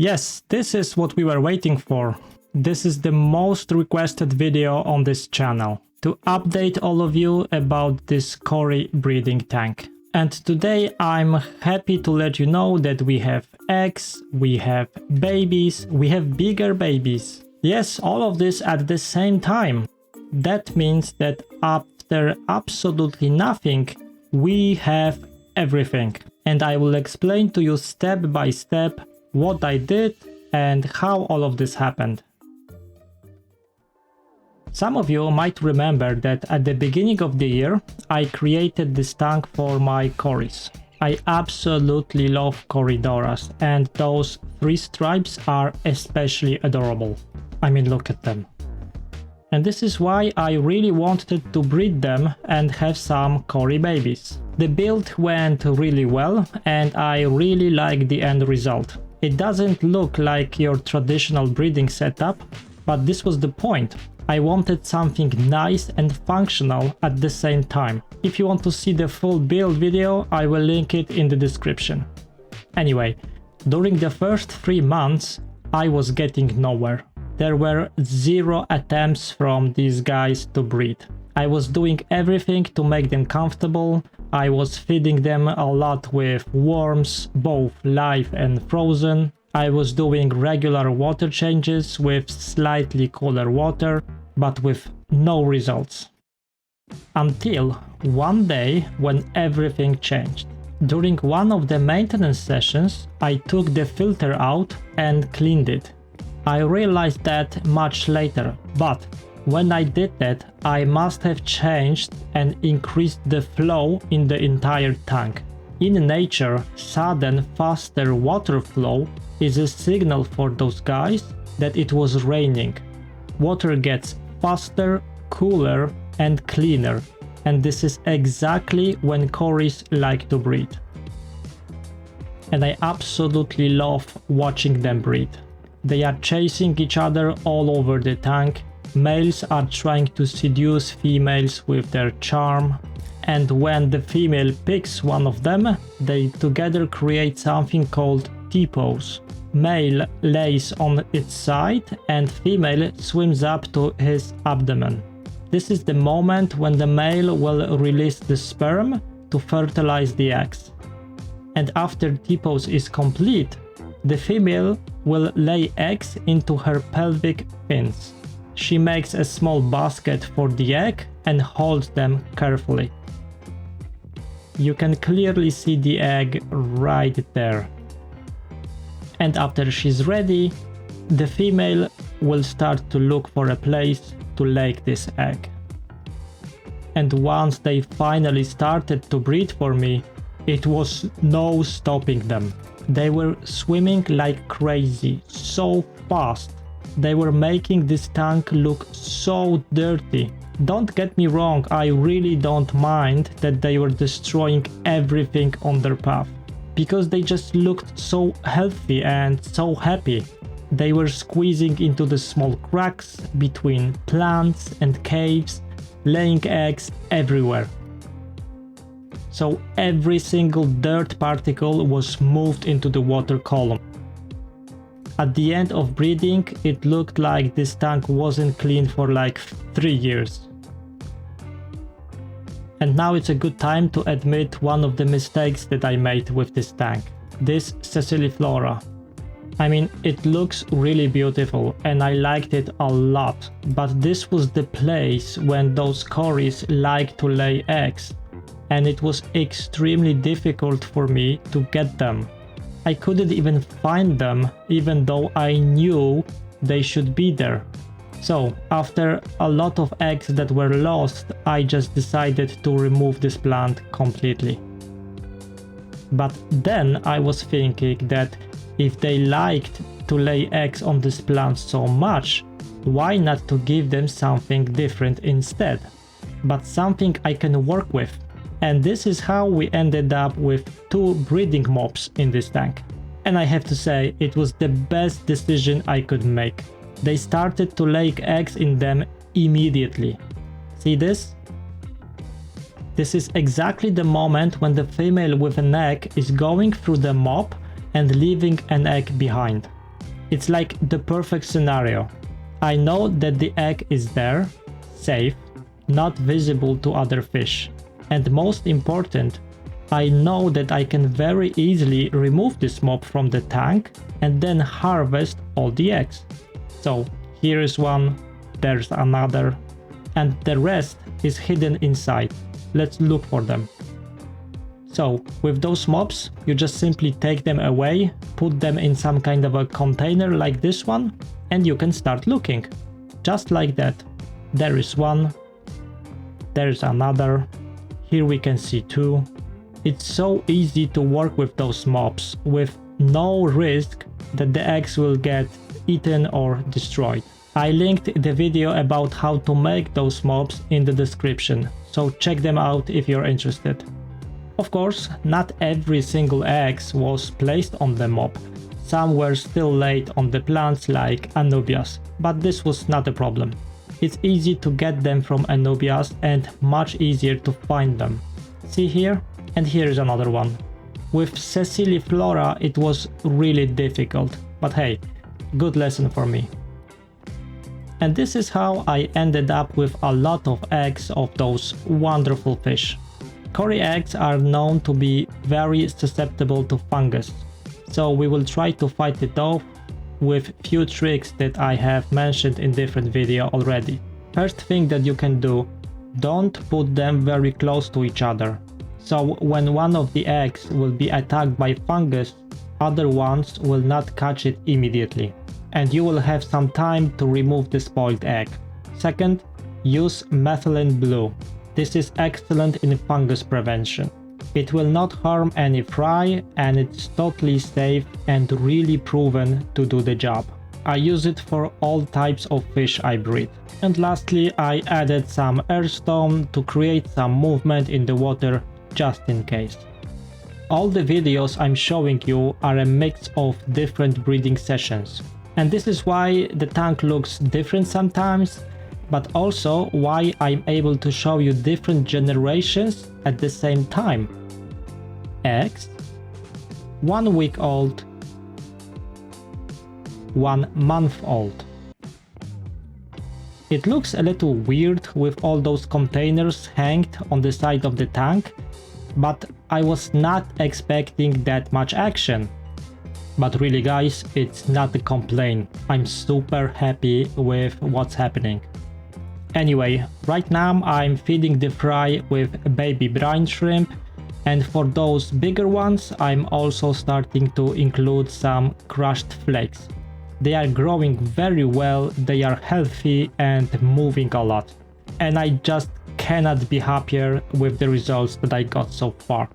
Yes, this is what we were waiting for. This is the most requested video on this channel, to update all of you about this Cory breeding tank. And today I'm happy to let you know that we have eggs, we have babies, we have bigger babies. Yes, all of this at the same time. That means that after absolutely nothing, we have everything. And I will explain to you step by step what I did and how all of this happened. Some of you might remember that at the beginning of the year, I created this tank for my Corys. I absolutely love Corydoras, and those 3 stripes are especially adorable. I mean, look at them. And this is why I really wanted to breed them and have some Cory babies. The build went really well, and I really like the end result. It doesn't look like your traditional breeding setup, but this was the point. I wanted something nice and functional at the same time. If you want to see the full build video, I will link it in the description. Anyway, during the first 3 months, I was getting nowhere. There were 0 attempts from these guys to breed. I was doing everything to make them comfortable. I was feeding them a lot with worms, both live and frozen. I was doing regular water changes with slightly cooler water, but with no results. Until one day when everything changed. During one of the maintenance sessions, I took the filter out and cleaned it. I realized that much later, but when I did that, I must have changed and increased the flow in the entire tank. In nature, sudden, faster water flow is a signal for those guys that it was raining. Water gets faster, cooler, and cleaner, and this is exactly when Corys like to breed. And I absolutely love watching them breed. They are chasing each other all over the tank. Males are trying to seduce females with their charm, and when the female picks one of them, they together create something called T-pose. Male lays on its side and female swims up to his abdomen. This is the moment when the male will release the sperm to fertilize the eggs. And after T-pose is complete, the female will lay eggs into her pelvic fins. She makes a small basket for the egg and holds them carefully. You can clearly see the egg right there. And after she's ready, the female will start to look for a place to lay this egg. And once they finally started to breed for me, it was no stopping them. They were swimming like crazy, so fast. They were making this tank look so dirty. Don't get me wrong, I really don't mind that they were destroying everything on their path, because they just looked so healthy and so happy. They were squeezing into the small cracks between plants and caves, laying eggs everywhere. So every single dirt particle was moved into the water column. At the end of breeding, it looked like this tank wasn't cleaned for like 3 years. And now it's a good time to admit one of the mistakes that I made with this tank. This Sessiliflora. I mean, it looks really beautiful and I liked it a lot, but this was the place when those Corys like to lay eggs, and it was extremely difficult for me to get them. I couldn't even find them, even though I knew they should be there. So, after a lot of eggs that were lost, I just decided to remove this plant completely. But then I was thinking that if they liked to lay eggs on this plant so much, why not to give them something different instead? But something I can work with. And this is how we ended up with 2 breeding mobs in this tank. And I have to say, it was the best decision I could make. They started to lay eggs in them immediately. See this? This is exactly the moment when the female with an egg is going through the mob and leaving an egg behind. It's like the perfect scenario. I know that the egg is there, safe, not visible to other fish. And most important, I know that I can very easily remove this mob from the tank and then harvest all the eggs. So here is one, there's another, and the rest is hidden inside. Let's look for them. So with those mobs, you just simply take them away, put them in some kind of a container like this one, and you can start looking. Just like that. There is one, there's another, here we can see two. It's so easy to work with those mobs with no risk that the eggs will get eaten or destroyed. I linked the video about how to make those mobs in the description, so check them out if you're interested. Of course, not every single egg was placed on the mob. Some were still laid on the plants like Anubias, but this was not a problem. It's easy to get them from Anubias and much easier to find them. See here? And here is another one. With Ceciliflora it was really difficult, but hey, good lesson for me. And this is how I ended up with a lot of eggs of those wonderful fish. Cory eggs are known to be very susceptible to fungus, so we will try to fight it off with few tricks that I have mentioned in different videos already. First thing that you can do, don't put them very close to each other. So when one of the eggs will be attacked by fungus, other ones will not catch it immediately, and you will have some time to remove the spoiled egg. Second, use methylene blue. This is excellent in fungus prevention. It will not harm any fry and it's totally safe and really proven to do the job. I use it for all types of fish I breed. And lastly, I added some airstone to create some movement in the water just in case. All the videos I'm showing you are a mix of different breeding sessions. And this is why the tank looks different sometimes, but also why I'm able to show you different generations at the same time. Eggs, 1 week old, 1 month old. It looks a little weird with all those containers hanged on the side of the tank, but I was not expecting that much action. But really guys, it's not a complaint. I'm super happy with what's happening. Anyway, right now I'm feeding the fry with baby brine shrimp, and for those bigger ones I'm also starting to include some crushed flakes. They are growing very well, they are healthy and moving a lot. And I just cannot be happier with the results that I got so far.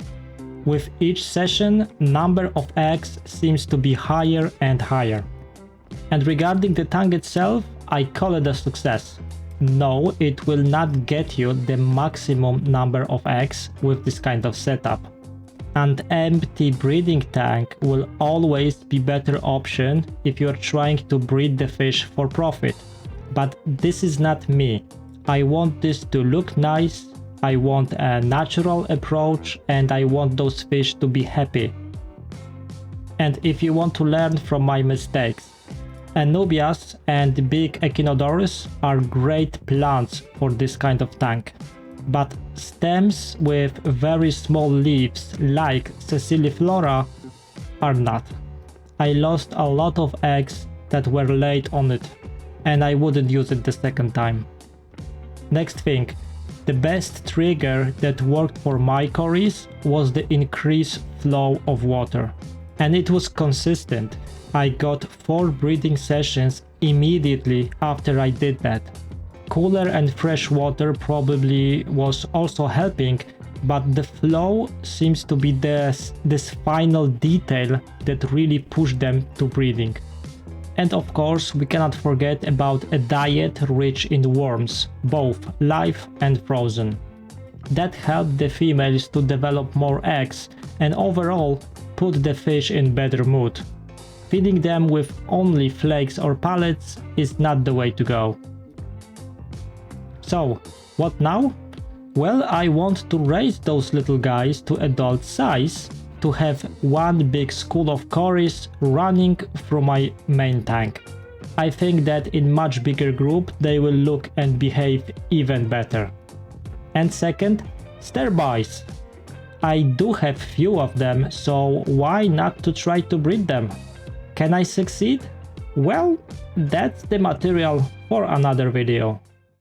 With each session, number of eggs seems to be higher and higher. And regarding the tank itself, I call it a success. No, it will not get you the maximum number of eggs with this kind of setup. An empty breeding tank will always be better option if you are trying to breed the fish for profit. But this is not me. I want this to look nice, I want a natural approach, and I want those fish to be happy. And if you want to learn from my mistakes, Anubias and big Echinodoris are great plants for this kind of tank, but stems with very small leaves like Ceciliflora are not. I lost a lot of eggs that were laid on it, and I wouldn't use it the second time. Next thing, the best trigger that worked for my Corys was the increased flow of water, and it was consistent. I got 4 breeding sessions immediately after I did that. Cooler and fresh water probably was also helping, but the flow seems to be this final detail that really pushed them to breeding. And of course, we cannot forget about a diet rich in worms, both live and frozen. That helped the females to develop more eggs and overall put the fish in better mood. Feeding them with only flakes or pellets is not the way to go. So, what now? Well, I want to raise those little guys to adult size, to have one big school of Corys running through my main tank. I think that in much bigger group they will look and behave even better. And second, sterbies. I do have few of them, so why not to try to breed them? Can I succeed? Well, that's the material for another video.